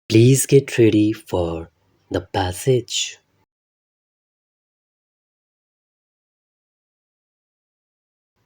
Please get ready for the passage.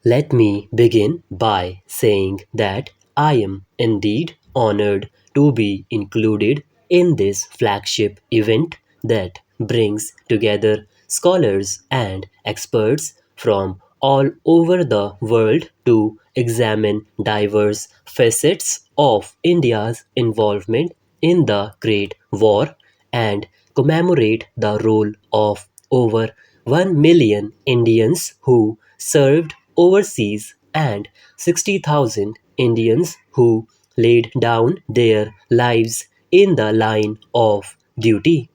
Let me begin by saying that I am indeed honored to be included in this flagship event that brings together scholars and experts from all over the world to examine diverse facets of India's involvement in the Great War and commemorate the role of over 1 million Indians who served overseas and 60,000 Indians who laid down their lives in the line of duty.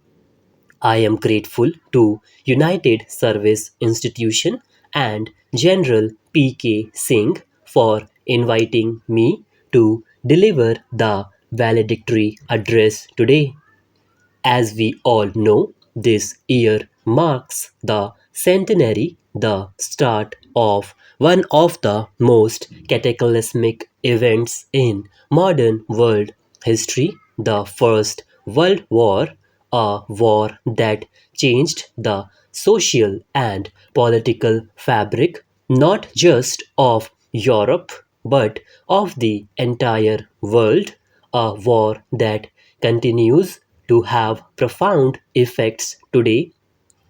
I am grateful to United Service Institution and General P.K. Singh for inviting me to deliver the valedictory address today. As we all know, this year marks the centenary, the start of one of the most cataclysmic events in modern world history, the First World War, a war that changed the social and political fabric not just of Europe but of the entire world, a war that continues to have profound effects today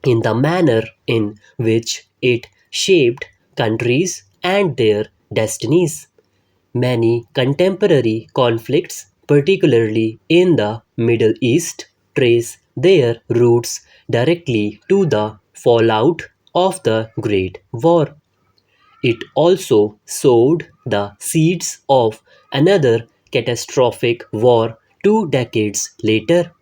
in the manner in which it shaped countries and their destinies. Many contemporary conflicts, particularly in the Middle East, trace their roots directly to the fallout of the Great War. It also sowed the seeds of another catastrophic war 2 decades later.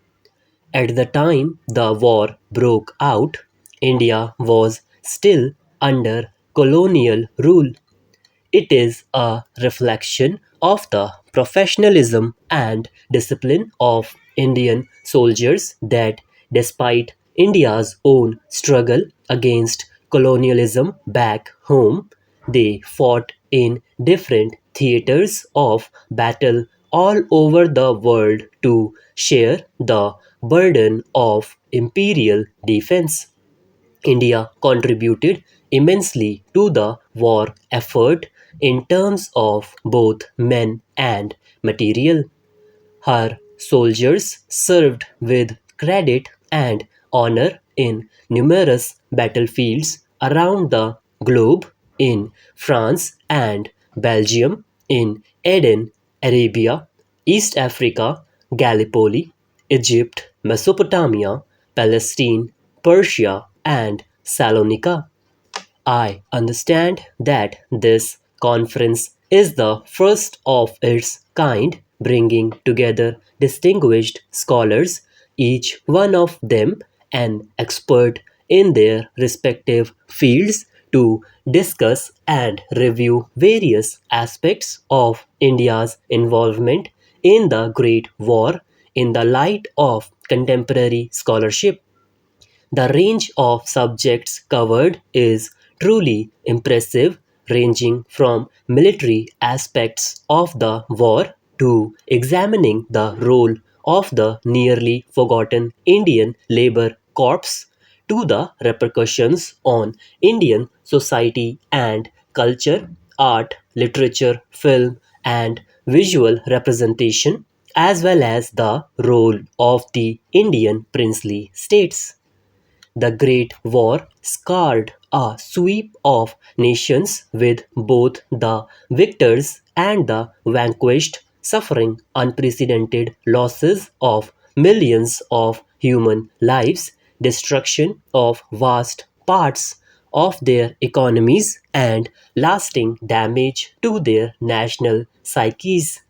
At the time the war broke out, India was still under colonial rule. It is a reflection of the professionalism and discipline of Indian soldiers that, despite India's own struggle against colonialism back home, they fought in different theaters of battle all over the world to share the burden of imperial defense. India contributed immensely to the war effort in terms of both men and material. Her soldiers served with credit and honor in numerous battlefields around the globe, in France and Belgium, in Aden, Arabia, East Africa, Gallipoli, Egypt, Mesopotamia, Palestine, Persia, and Salonika. I understand that this conference is the first of its kind, bringing together distinguished scholars, each one of them an expert in their respective fields, to discuss and review various aspects of India's involvement in the Great War in the light of contemporary scholarship. The range of subjects covered is truly impressive, ranging from military aspects of the war to examining the role of the nearly forgotten Indian Labour Corps to the repercussions on Indian society and culture, art, literature, film, and visual representation, as well as the role of the Indian princely states. The Great War scarred a sweep of nations, with both the victors and the vanquished suffering unprecedented losses of millions of human lives, destruction of vast parts of their economies, and lasting damage to their national psyches.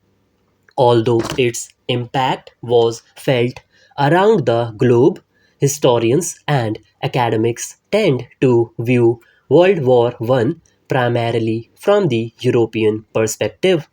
Although its impact was felt around the globe, historians and academics tend to view World War I primarily from the European perspective.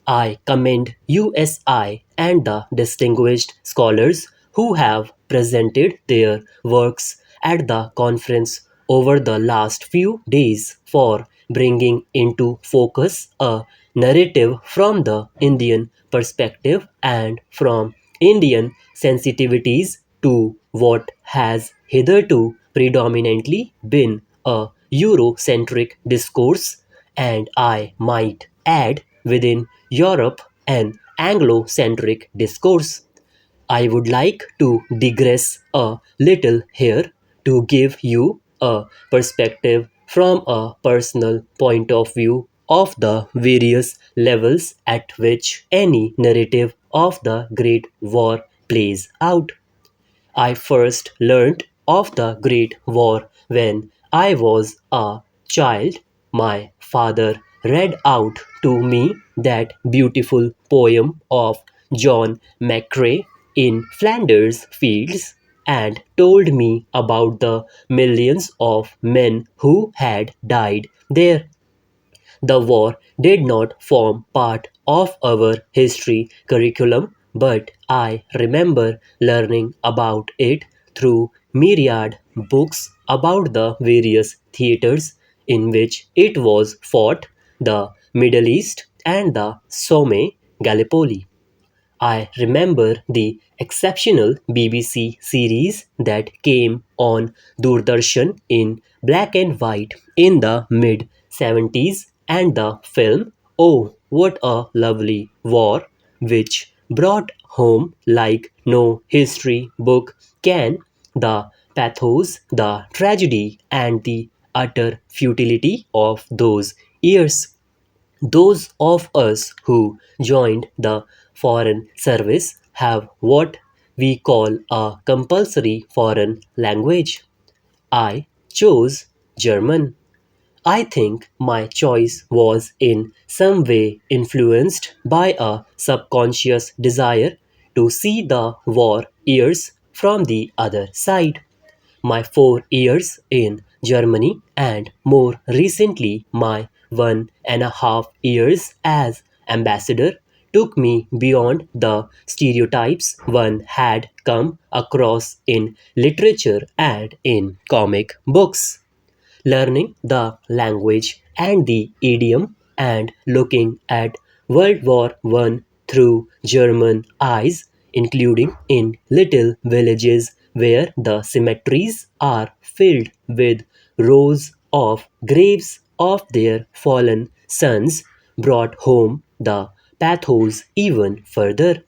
I commend USI and the distinguished scholars who have presented their works at the conference over the last few days for bringing into focus a narrative from the Indian perspective and from Indian sensitivities to what has hitherto predominantly been a Eurocentric discourse, and I might add within Europe an Anglo-centric discourse. I would like to digress a little here to give you a perspective from a personal point of view of the various levels at which any narrative of the Great War plays out. I first learnt of the Great War when I was a child. My father read out to me that beautiful poem of John McCrae in Flanders Fields and told me about the millions of men who had died there. The war did not form part of our history curriculum, but I remember learning about it through myriad books about the various theaters in which it was fought, the Middle East and the Somme Gallipoli. I remember the exceptional BBC series that came on Doordarshan in black and white in the mid 70s and the film Oh, What a Lovely War, which brought home like no history book can the pathos, the tragedy, and the utter futility of those years. Those of us who joined the Foreign Service have what we call a compulsory foreign language. I chose German. I think my choice was in some way influenced by a subconscious desire to see the war years from the other side. My 4 years in Germany and more recently my 1.5 years as ambassador took me beyond the stereotypes one had come across in literature and in comic books. Learning the language and the idiom and looking at World War One through German eyes, including in little villages where the cemeteries are filled with rows of graves of their fallen sons, brought home the pathos even further.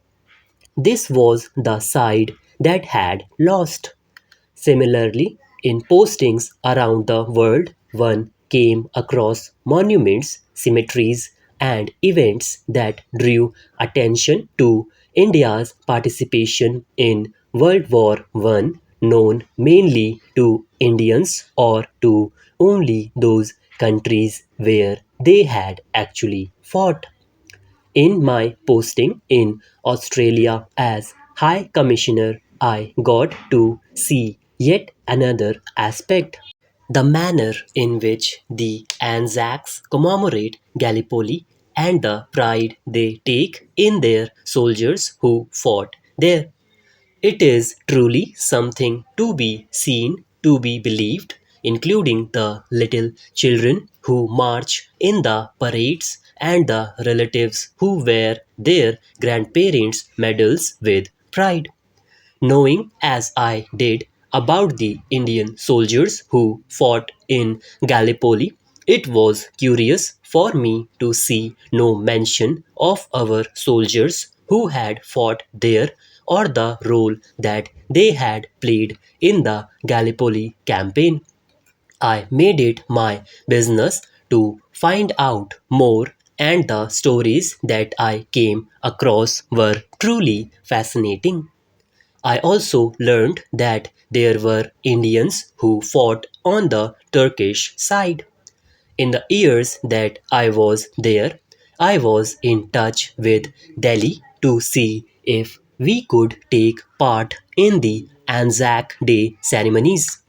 This was the side that had lost. Similarly, in postings around the world, one came across monuments, cemeteries, and events that drew attention to India's participation in World War One, known mainly to Indians or to only those countries where they had actually fought. In my posting in Australia as High Commissioner, I got to see yet another aspect. The manner in which the Anzacs commemorate Gallipoli and the pride they take in their soldiers who fought there. It is truly something to be seen, to be believed, including the little children who march in the parades and the relatives who wear their grandparents' medals with pride. Knowing as I did about the Indian soldiers who fought in Gallipoli, it was curious for me to see no mention of our soldiers who had fought there or the role that they had played in the Gallipoli campaign. I made it my business to find out more, and the stories that I came across were truly fascinating. I also learned that there were Indians who fought on the Turkish side. In the years that I was there, I was in touch with Delhi to see if we could take part in the Anzac Day ceremonies.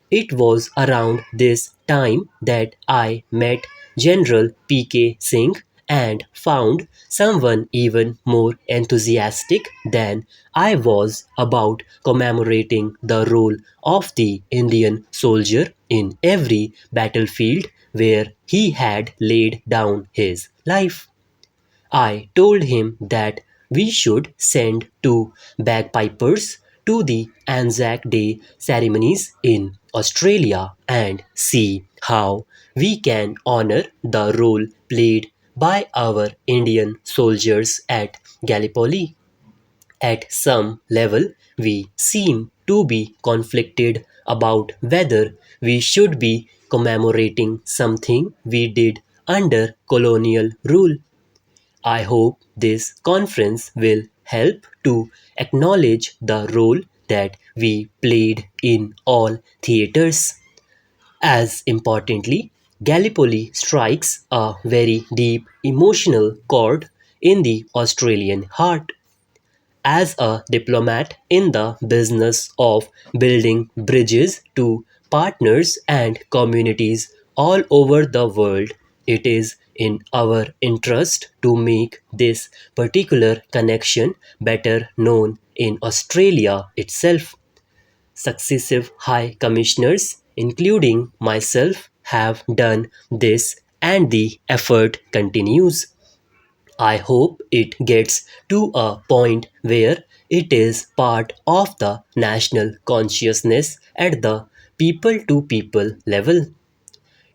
It was around this time that I met General P.K. Singh and found someone even more enthusiastic than I was about commemorating the role of the Indian soldier in every battlefield where he had laid down his life. I told him that we should send two bagpipers to the Anzac Day ceremonies in Australia and see how we can honor the role played by our Indian soldiers at Gallipoli. At some level, we seem to be conflicted about whether we should be commemorating something we did under colonial rule. I hope this conference will help to acknowledge the role that we played in all theaters. As importantly, Gallipoli strikes a very deep emotional chord in the Australian heart. As a diplomat in the business of building bridges to partners and communities all over the world, it is in our interest to make this particular connection better known in Australia itself. Successive High Commissioners, including myself, have done this, and the effort continues. I hope it gets to a point where it is part of the national consciousness at the people to people level.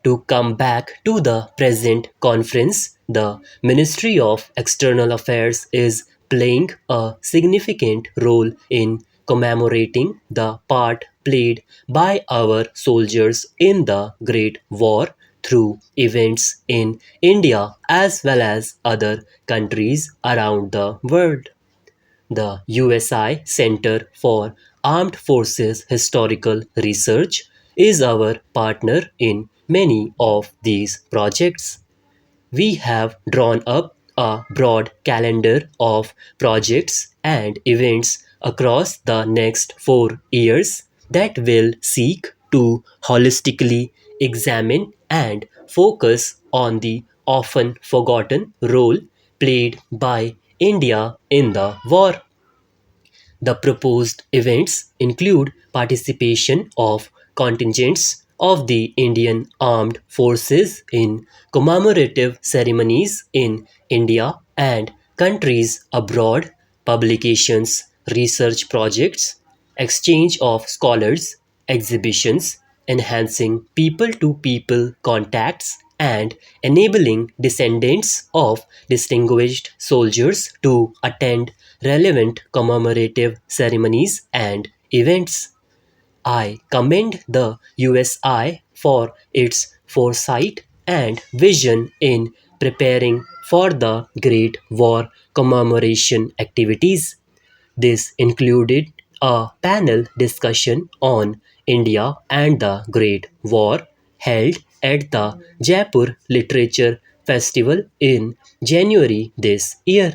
To come back to the present conference, the Ministry of External Affairs is playing a significant role in commemorating the part played by our soldiers in the Great War through events in India as well as other countries around the world. The USI Center for Armed Forces Historical Research is our partner in many of these projects. We have drawn up a broad calendar of projects and events across the next 4 years that will seek to holistically examine and focus on the often forgotten role played by India in the war. The proposed events include participation of contingents of the Indian Armed Forces in commemorative ceremonies in India and countries abroad, publications, research projects, exchange of scholars, exhibitions, enhancing people to people contacts, and enabling descendants of distinguished soldiers to attend relevant commemorative ceremonies and events. I commend the USI for its foresight and vision in preparing for the Great War commemoration activities. This included a panel discussion on India and the Great War held at the Jaipur Literature Festival in January this year.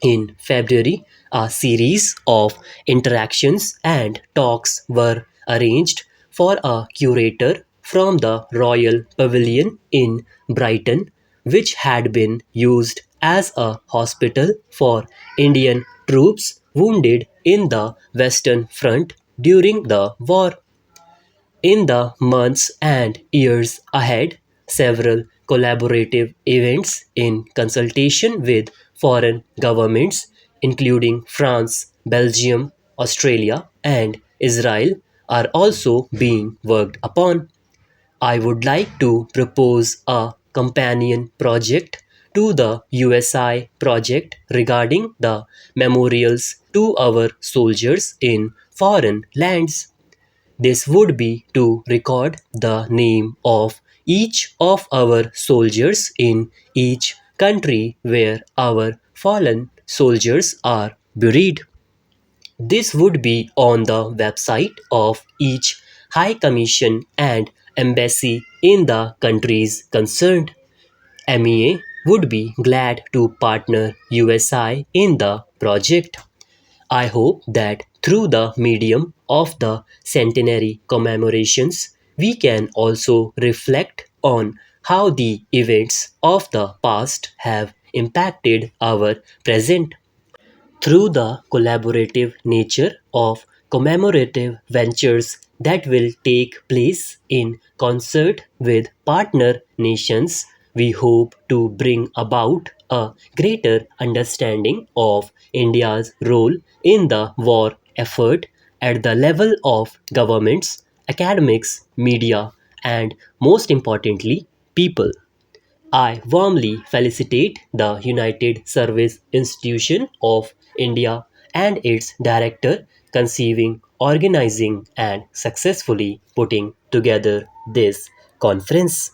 In February, a series of interactions and talks were arranged for a curator from the Royal Pavilion in Brighton, which had been used as a hospital for Indian troops wounded in the Western Front during the war. In the months and years ahead, several collaborative events in consultation with foreign governments, including France, Belgium, Australia, and Israel, are also being worked upon. I would like to propose a companion project to the USI project regarding the memorials to our soldiers in foreign lands. This would be to record the name of each of our soldiers in each country where our fallen soldiers are buried. This would be on the website of each High Commission and embassy in the countries concerned. MEA would be glad to partner USI in the project. I hope that through the medium of the centenary commemorations, we can also reflect on how the events of the past have impacted our present. Through the collaborative nature of commemorative ventures that will take place in concert with partner nations, we hope to bring about a greater understanding of India's role in the war effort at the level of governments, academics, media, and most importantly, people. I warmly felicitate the United Service Institution of India and its director conceiving, organizing, and successfully putting together this conference.